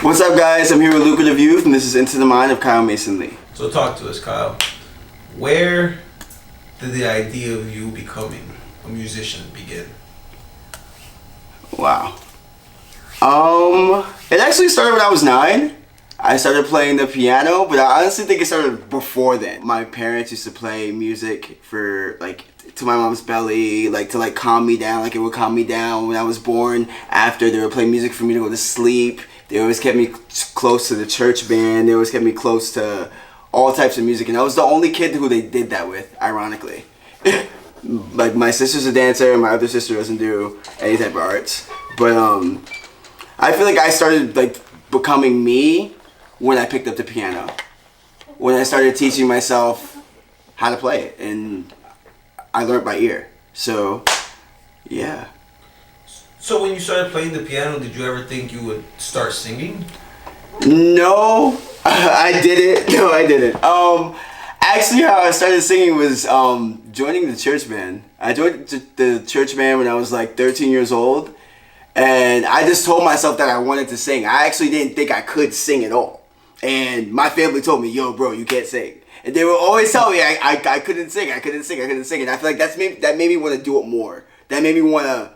What's up, guys? I'm here with Lucrative Youth, and this is Into the Mind of Kyle Mason Lee. So talk to us, Kyle. Where did the idea of you becoming a musician begin? Wow. It actually started when I was 9. I started playing the piano, but I honestly think it started before then. My parents used to play music for, to my mom's belly, to calm me down. It would calm me down when I was born. After, they would play music for me to go to sleep. They always kept me close to the church band. They always kept me close to all types of music. And I was the only kid who they did that with, ironically. My sister's a dancer, and my other sister doesn't do any type of arts. But I feel like I started becoming me when I picked up the piano. When I started teaching myself how to play it, and I learned by ear. So, yeah. So when you started playing the piano, did you ever think you would start singing? No, I didn't. No, I didn't. Actually, how I started singing was joining the church band. I joined the church band when I was 13 years old, and I just told myself that I wanted to sing. I actually didn't think I could sing at all, and my family told me, "Yo, bro, you can't sing." And they would always tell me I couldn't sing, and I feel like that made me want to do it more. That made me want to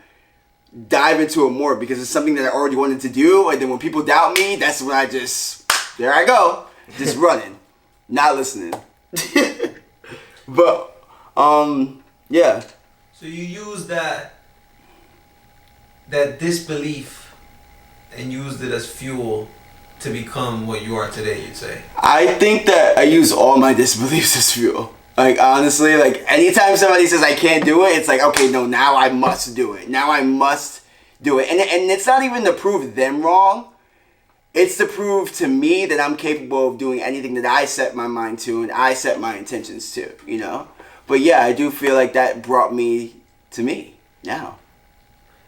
dive into it more because it's something that I already wanted to do. And then when people doubt me, that's when I there I go, just running, not listening. But yeah. So you use that disbelief and used it as fuel to become what you are today, you'd say? I think that I use all my disbeliefs as fuel. Honestly, anytime somebody says I can't do it, it's okay, no, now I must do it. Now I must do it. And it's not even to prove them wrong. It's to prove to me that I'm capable of doing anything that I set my mind to and I set my intentions to, you know? But yeah, I do feel like that brought me to me now.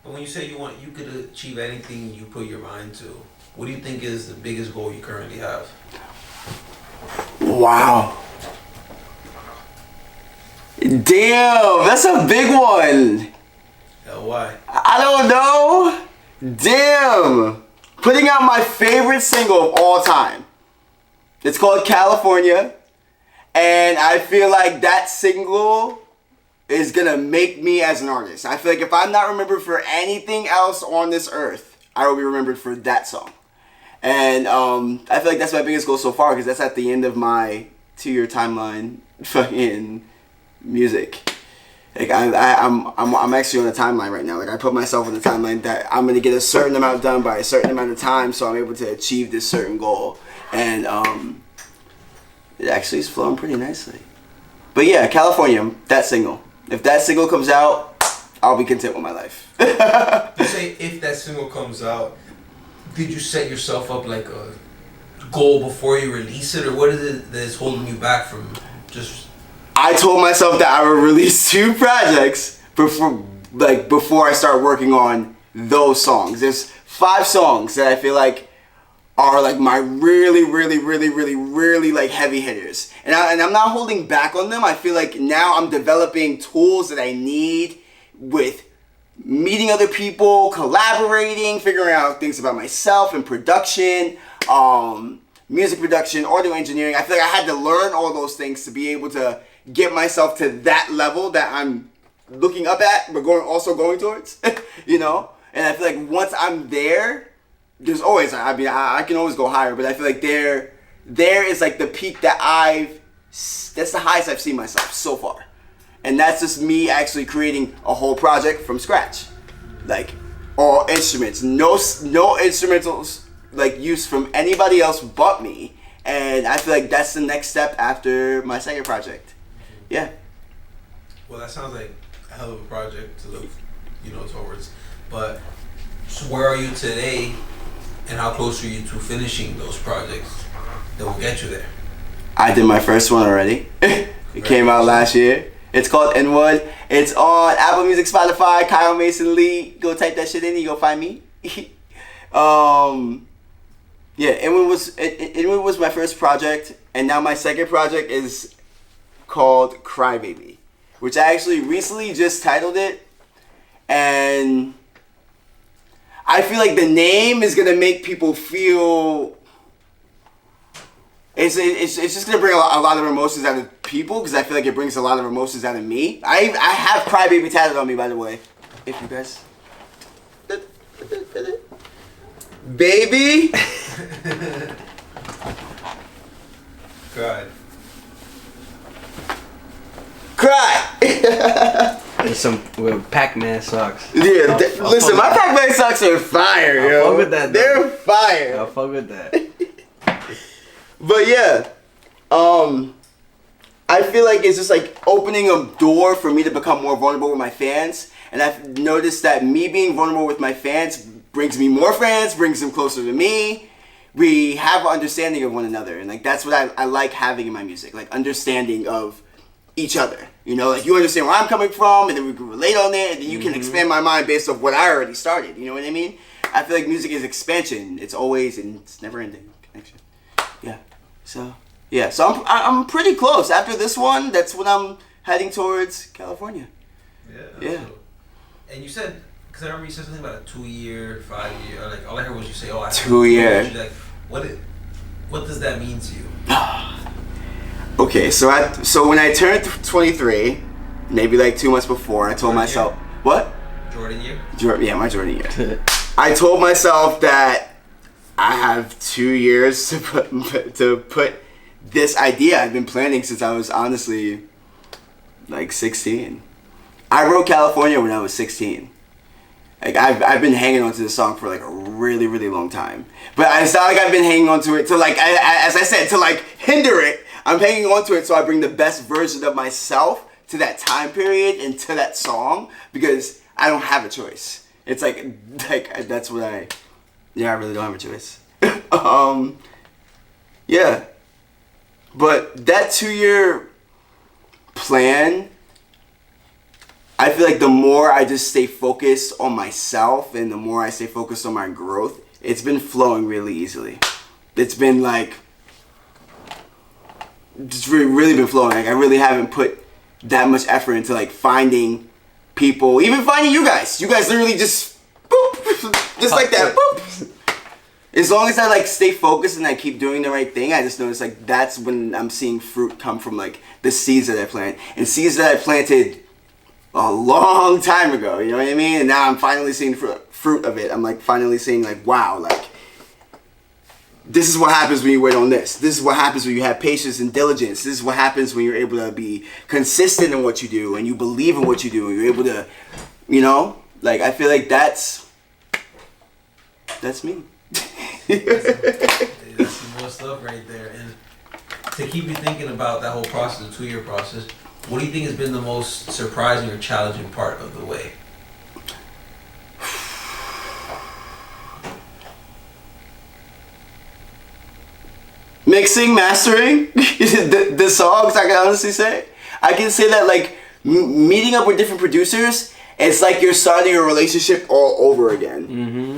And when you say you could achieve anything you put your mind to, what do you think is the biggest goal you currently have? Wow. Damn, that's a big one. Why? I don't know. Damn. Putting out my favorite single of all time. It's called California. And I feel like that single is gonna make me as an artist. I feel like if I'm not remembered for anything else on this earth, I will be remembered for that song. And I feel like that's my biggest goal so far because that's at the end of my 2-year timeline fucking music. I'm actually on a timeline right now. I put myself on the timeline that I'm gonna get a certain amount done by a certain amount of time, so I'm able to achieve this certain goal. And it actually is flowing pretty nicely. But yeah, California, that single. If that single comes out, I'll be content with my life. You say if that single comes out, did you set yourself up a goal before you release it, or what is it that's holding you back from just? I told myself that I would release 2 projects before I start working on those songs. There's 5 songs that I feel like are my really heavy hitters, and I'm not holding back on them. I feel like now I'm developing tools that I need with meeting other people, collaborating, figuring out things about myself and production, music production, audio engineering. I feel like I had to learn all those things to be able to get myself to that level that I'm looking up at, but also going towards, you know? And I feel like once I'm there, there's always, I can always go higher, but I feel like there is the peak that that's the highest I've seen myself so far. And that's just me actually creating a whole project from scratch. All instruments, no instrumentals used from anybody else but me. And I feel like that's the next step after my second project. Yeah. Well, that sounds like a hell of a project to look, towards. But so where are you today, and how close are you to finishing those projects that will get you there? I did my first one already. It came out last year. It's called Inwood. It's on Apple Music, Spotify, Kyle Mason Lee. Go type that shit in and you go find me. Yeah, Inwood was my first project, and now my second project is called Crybaby, which I actually recently just titled it, and I feel like the name is gonna make people feel. It's just gonna bring a lot of emotions out of people because I feel like it brings a lot of emotions out of me. I have Crybaby tatted on me, by the way. If you guys. Baby. Cry. And some Pac-Man socks. Yeah, listen, my Pac-Man socks are fire, yo. I'll fuck with that, They're though. fire. I'll fuck with that. But yeah, I feel like it's just like opening a door for me to become more vulnerable with my fans. And I've noticed that me being vulnerable with my fans brings me more fans, brings them closer to me. We have an understanding of one another. And like that's what I like having in my music, like understanding of each other. You know, like you understand where I'm coming from and then we can relate on it and then you can expand my mind based off what I already started. You know what I mean? I feel like music is expansion. It's always and it's never ending connection. Yeah. So I'm pretty close. After this one, that's when I'm heading towards California. Yeah. Dope. And you said, because I remember you said something about a 2-year, 5-year, or like all I heard was you say, I 2 year. Like, what does that mean to you? Okay, so when I turned 23, maybe like 2 months before, I told myself, what? Jordan year? Yeah, my Jordan year. I told myself that I have 2 years to put this idea I've been planning since I was honestly like 16. I wrote California when I was 16. Like I've been hanging on to this song for like a really, really long time. But it's not like I've been hanging on to it to like, as I said, to like hinder it. I'm hanging on to it so I bring the best version of myself to that time period and to that song because I don't have a choice. It's like that's what I really don't have a choice. Yeah. But that 2-year plan, I feel like the more I just stay focused on myself and the more I stay focused on my growth, it's been flowing really easily. It's been like, just really been flowing. Like I really haven't put that much effort into like finding people, even finding you guys. You guys literally just boop, just like that. Boop. As long as I like stay focused and I keep doing the right thing, I just notice like that's when I'm seeing fruit come from like the seeds that I plant and seeds that I planted a long time ago. You know what I mean? And now I'm finally seeing fruit of it. I'm like finally seeing like wow, like this is what happens when you wait on this. This is what happens when you have patience and diligence. This is what happens when you're able to be consistent in what you do and you believe in what you do and you're able to, you know, like I feel like that's me. That's some more stuff right there. And to keep you thinking about that whole process, the 2-year process, what do you think has been the most surprising or challenging part of the way? Mixing, mastering, the songs, I can honestly say. I can say that like meeting up with different producers, it's like you're starting a relationship all over again.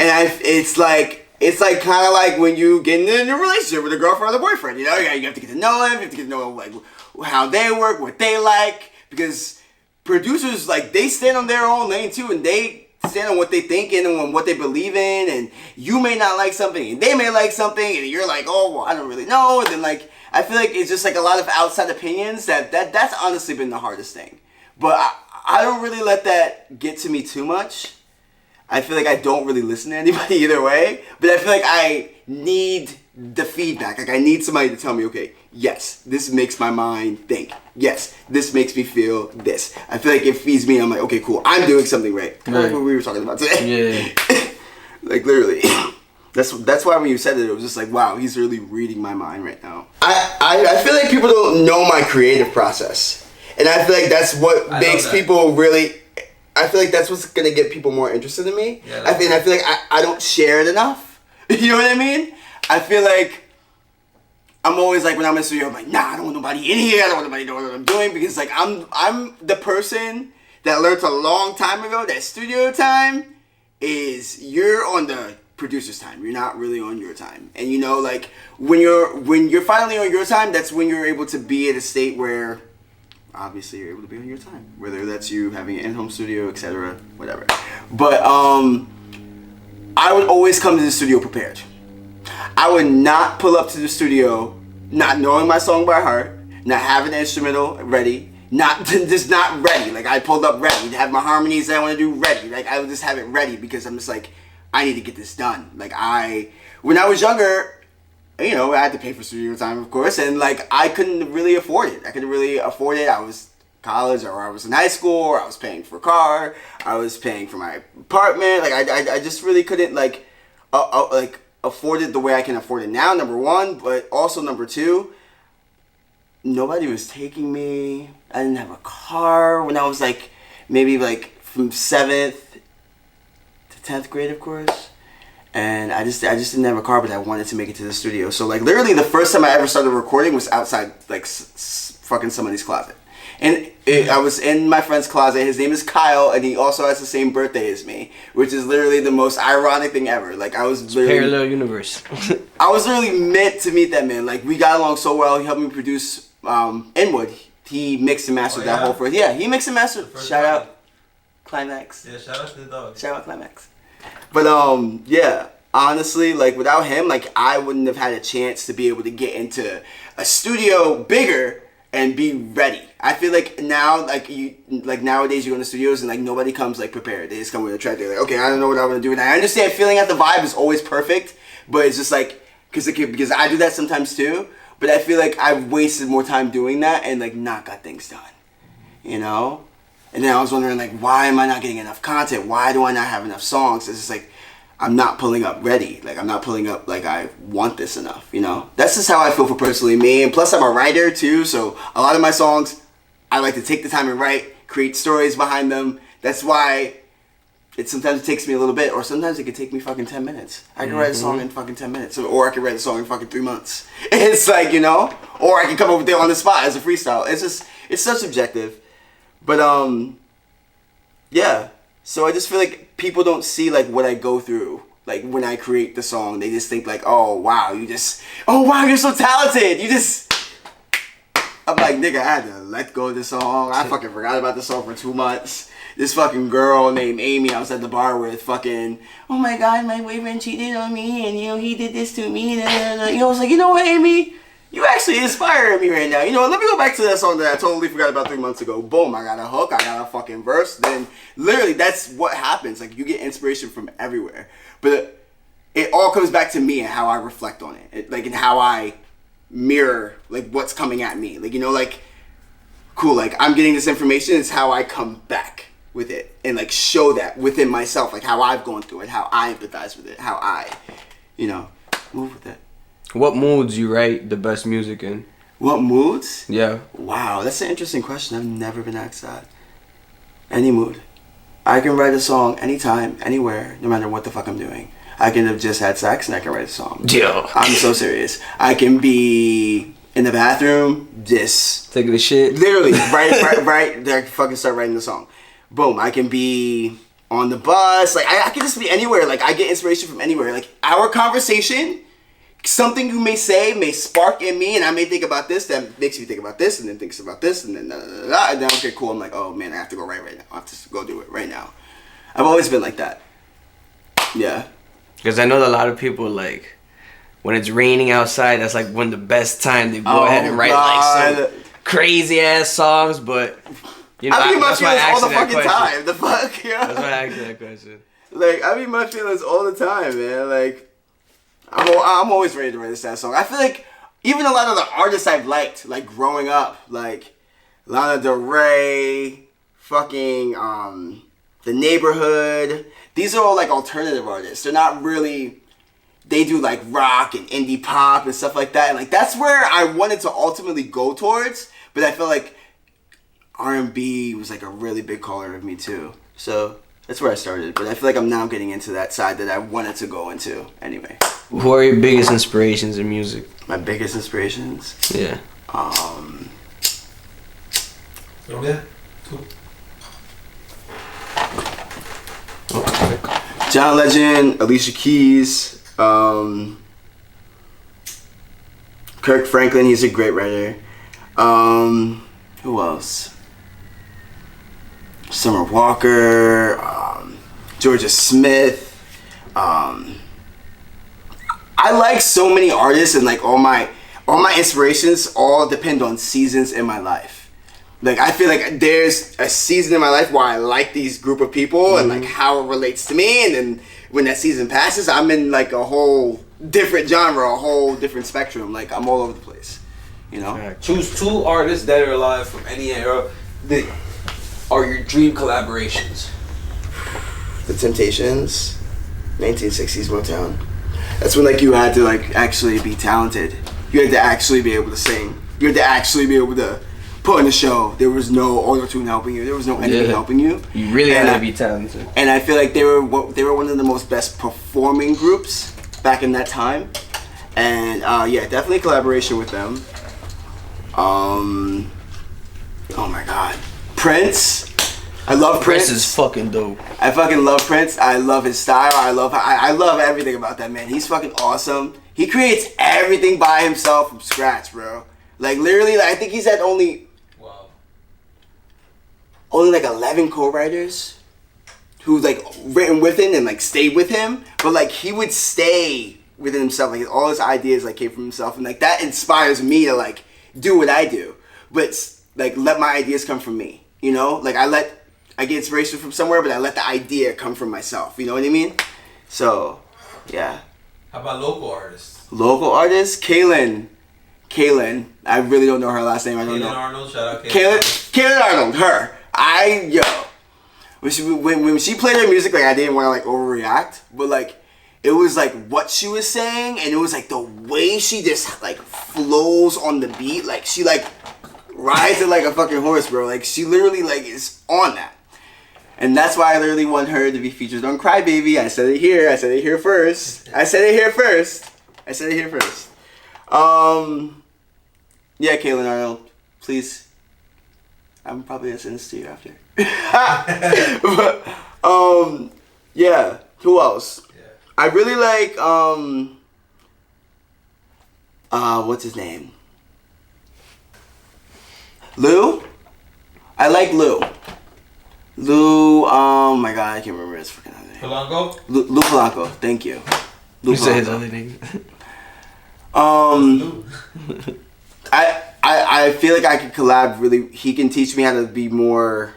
And it's like kind of like when you get in a relationship with a girlfriend or a boyfriend, you know, you have to get to know them, you have to get to know like how they work, what they like, because producers, like, they stand on their own lane too, and they stand on what they think and on what they believe in, and you may not like something, and they may like something, and you're like, oh, well, I don't really know, and then, like, I feel like it's just, like, a lot of outside opinions that's honestly been the hardest thing, but I don't really let that get to me too much. I feel like I don't really listen to anybody either way, but I feel like I need the feedback. Like I need somebody to tell me, okay, yes, this makes my mind think. Yes, this makes me feel this. I feel like it feeds me. I'm like, okay, cool. I'm doing something right. Kind of like what we were talking about today. Yeah. Like literally. That's why when you said it was just like, wow, he's really reading my mind right now. I feel like people don't know my creative process. And I feel like that's what makes people really... I feel like that's what's gonna get people more interested in me. Yeah, I feel like I don't share it enough. You know what I mean? I feel like I'm always like when I'm in the studio, I'm like, nah, I don't want nobody in here. I don't want nobody to know what I'm doing because like I'm the person that learned a long time ago that studio time is you're on the producer's time. You're not really on your time. And you know, like when you're finally on your time, that's when you're able to be at a state where obviously you're able to be on your time, whether that's you having an in-home studio, etc., whatever. But I I would always come to the studio prepared. I would not pull up to the studio not knowing my song by heart, not having the instrumental ready, just not ready. Like, I pulled up ready to have my harmonies that I want to do ready. Like, I would just have it ready because I'm just like, I need to get this done. Like, when I was younger, you know, I had to pay for studio time, of course, and like, I couldn't really afford it. I was college, or I was in high school, or I was paying for a car, I was paying for my apartment. Like, I just really couldn't like afford it the way I can afford it now, number one, but also number two, nobody was taking me. I didn't have a car when I was like, maybe like from 7th to 10th grade, of course. And I just didn't have a car, but I wanted to make it to the studio. So like, literally the first time I ever started recording was outside like fucking somebody's closet. And I was in my friend's closet. His name is Kyle, and he also has the same birthday as me, which is literally the most ironic thing ever. Like, I was literally... Parallel universe. I was literally meant to meet that man. Like, we got along so well. He helped me produce Inwood. He mixed and mastered that whole first... Yeah, he mixed and mastered. Shout out Climax. Yeah, shout out to the dog. Shout out Climax. But, yeah, honestly, like, without him, like, I wouldn't have had a chance to be able to get into a studio bigger and be ready. I feel like now, nowadays you go into studios and like nobody comes like prepared. They just come with a track. They're like, okay, I don't know what I want to do. And I understand feeling that the vibe is always perfect, but it's just like, because I do that sometimes too. But I feel like I've wasted more time doing that and like not got things done, you know? And then I was wondering like, why am I not getting enough content? Why do I not have enough songs? It's just like, I'm not pulling up ready. Like, I'm not pulling up like I want this enough, you know? That's just how I feel for personally me. And plus I'm a writer too, so a lot of my songs, I like to take the time and write, create stories behind them. That's why sometimes it takes me a little bit, or sometimes it could take me fucking 10 minutes. I can write a song in fucking 10 minutes, or I can write a song in fucking 3 months. It's like, you know? Or I can come over there on the spot as a freestyle. It's so subjective. But, yeah. So I just feel like people don't see like what I go through. Like when I create the song, they just think like, oh wow, you're so talented. I'm like, nigga, I had to let go of the song. I fucking forgot about the song for 2 months. This fucking girl named Amy, I was at the bar with fucking, oh my god, my boyfriend cheated on me and you know, he did this to me. You know, I was like, you know what, Amy? You actually inspiring me right now. You know what, let me go back to that song that I totally forgot about 3 months ago. Boom, I got a hook, I got a fucking verse. Then literally that's what happens. Like you get inspiration from everywhere. But it all comes back to me and how I reflect on it. And how I mirror like what's coming at me. Like, you know, like, cool, like I'm getting this information, it's how I come back with it. And like show that within myself, like how I've gone through it, how I empathize with it, how I, you know, move with it. What moods you write the best music in? What moods? Yeah. Wow, that's an interesting question. I've never been asked that. Any mood. I can write a song anytime, anywhere, no matter what the fuck I'm doing. I can have just had sex and I can write a song. Yo. I'm so serious. I can be in the bathroom, just... taking the shit. Literally, right, there I can fucking start writing the song. Boom, I can be on the bus. Like, I can just be anywhere. Like, I get inspiration from anywhere. Like, our conversation... something you may say may spark in me, and I may think about this, that makes me think about this, and then thinks about this, and then and then okay, cool. I'm like, oh man, I have to go right now. I have to go do it right now. I've always been like that. Yeah. Because I know that a lot of people like when it's raining outside. That's like one of the best time to go ahead and write like some crazy ass songs. But you know, I mean, my that's why I feelings asked all the that fucking question. time. The fuck, yeah. That's why I asked that question. Like, I mean, my feelings all the time, man. Like, I'm always ready to write a sad song. I feel like even a lot of the artists I've liked, like growing up, like Lana Del Rey, fucking The Neighborhood. These are all like alternative artists. They're not really. They do like rock and indie pop and stuff like that, and like that's where I wanted to ultimately go towards. But I feel like R&B was like a really big caller of me too. So that's where I started. But I feel like I'm now getting into that side that I wanted to go into anyway. Who are your biggest inspirations in music? My biggest inspirations? Yeah. Yeah. Cool. John Legend, Alicia Keys, Kirk Franklin, he's a great writer. Who else? Summer Walker, Georgia Smith, I like so many artists, and like all my inspirations all depend on seasons in my life. Like I feel like there's a season in my life where I like these group of people and like how it relates to me, and then when that season passes, I'm in like a whole different genre, a whole different spectrum. Like I'm all over the place, you know. Choose 2 artists that are alive from any era that are your dream collaborations. The Temptations, 1960s Motown. That's when like you had to like actually be talented. You had to actually be able to sing. You had to actually be able to put in a show. There was no auto-tune helping you. There was no anything helping you. You really had to be talented. And I feel like they were one of the most best performing groups back in that time. And yeah, definitely collaboration with them. Oh my God, Prince. I love Prince. Prince is fucking dope. I fucking love Prince. I love his style. I love everything about that man. He's fucking awesome. He creates everything by himself from scratch, bro. Like literally, like, I think he's had only like 11 co-writers who've like written with him and like stayed with him. But like he would stay within himself. Like all his ideas like came from himself, and like that inspires me to like do what I do. But like let my ideas come from me. You know, like I get inspiration from somewhere, but I let the idea come from myself. You know what I mean? So, yeah. How about local artists? Local artists? Kaylin. I really don't know her last name. I don't know. Kaylin Arnold, shout out Kaylin. Kaylin Arnold, her. When she played her music, like I didn't want to like overreact, but like it was like what she was saying, and it was like the way she just like flows on the beat, like she like rides it like a fucking horse, bro. Like she literally like is on that. And that's why I literally want her to be featured on Cry Baby. I said it here first. Yeah, Kaylin Arnold, please. I'm probably gonna send this to you after. But, yeah. Who else? Yeah. I really like, what's his name? Lou? I like Lou. Oh my God, I can't remember his freaking name. Polanco? Lou Polanco, thank you. You say his other name. I feel like I could collab really. He can teach me how to be more.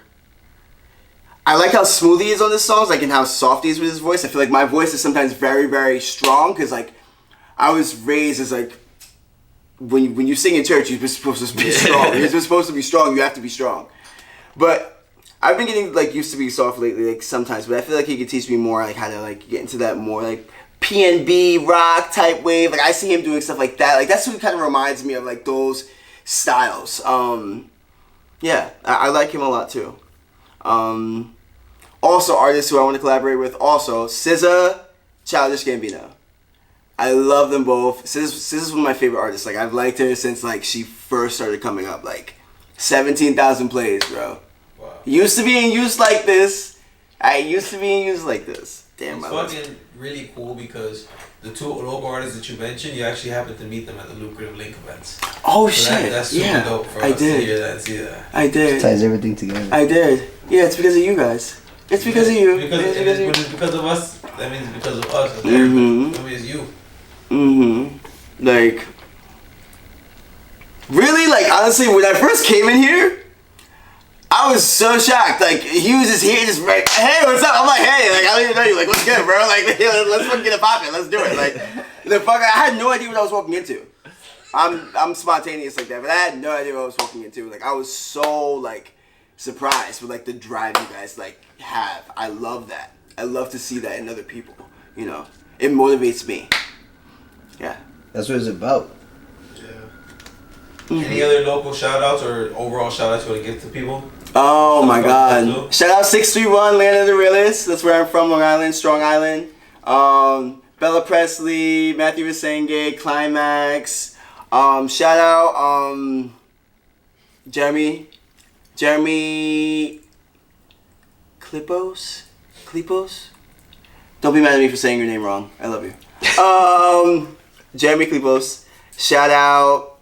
I like how smooth he is on his songs, like, and how soft he is with his voice. I feel like my voice is sometimes very, very strong, because like I was raised as like when you sing in church, you're supposed to be strong. You're supposed to be strong. You have to be strong. But I've been getting like used to be soft lately, like sometimes. But I feel like he could teach me more, like how to like get into that more like P&B rock type wave. Like I see him doing stuff like that. Like that's what kind of reminds me of like those styles. Yeah, I like him a lot too. Also artists who I want to collaborate with. Also SZA, Childish Gambino. I love them both. SZA's one of my favorite artists. Like I've liked her since like she first started coming up. Like 17,000 plays, bro. Wow. Used to be in use like this. Damn, it's fucking really cool because the 2 local artists that you mentioned, you actually happened to meet them at the Lucrative Link events. Oh so shit! That's super dope for us to hear that and see that. I did. It ties everything together. I did. Yeah, it's because of you guys. It's because of you. It's because of us. That means it's because of us. That means it's you. Like, really? Like, honestly, when I first came in here, I was so shocked. Like, he was just here, just like, hey, what's up? I'm like, hey, like, I don't even know you. Like, what's good, bro? Like, let's fucking get it poppin'. Let's do it. Like, I had no idea what I was walking into. I'm spontaneous like that, but I had no idea what I was walking into. Like, I was so, like, surprised with, like, the drive you guys, like, have. I love that. I love to see that in other people, you know? It motivates me. Yeah. That's what it's about. Yeah. Any other local shout-outs or overall shout-outs you want to give to people? Oh my God. Shout out 631, Land of the Realest. That's where I'm from, Long Island, Strong Island. Bella Presley, Matthew Visenge, Climax. Shout out Jeremy Clipos? Don't be mad at me for saying your name wrong. I love you. Jeremy Clipos. Shout out.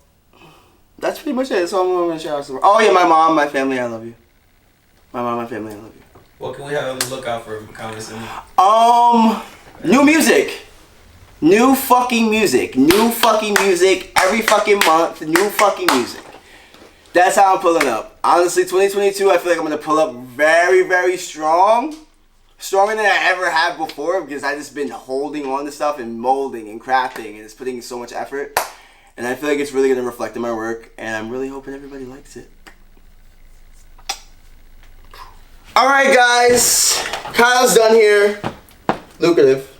That's pretty much it. That's all I'm going to shout out to. Oh yeah, my mom, my family, I love you. My mom, my family, I love you. What can we have on the lookout for comments? New music. New fucking music. New fucking music every fucking month. New fucking music. That's how I'm pulling up. Honestly, 2022, I feel like I'm going to pull up very, very strong. Stronger than I ever have before because I just been holding on to stuff and molding and crafting and it's putting in so much effort. And I feel like it's really going to reflect in my work and I'm really hoping everybody likes it. Alright guys, Kyle's done here. Lucrative.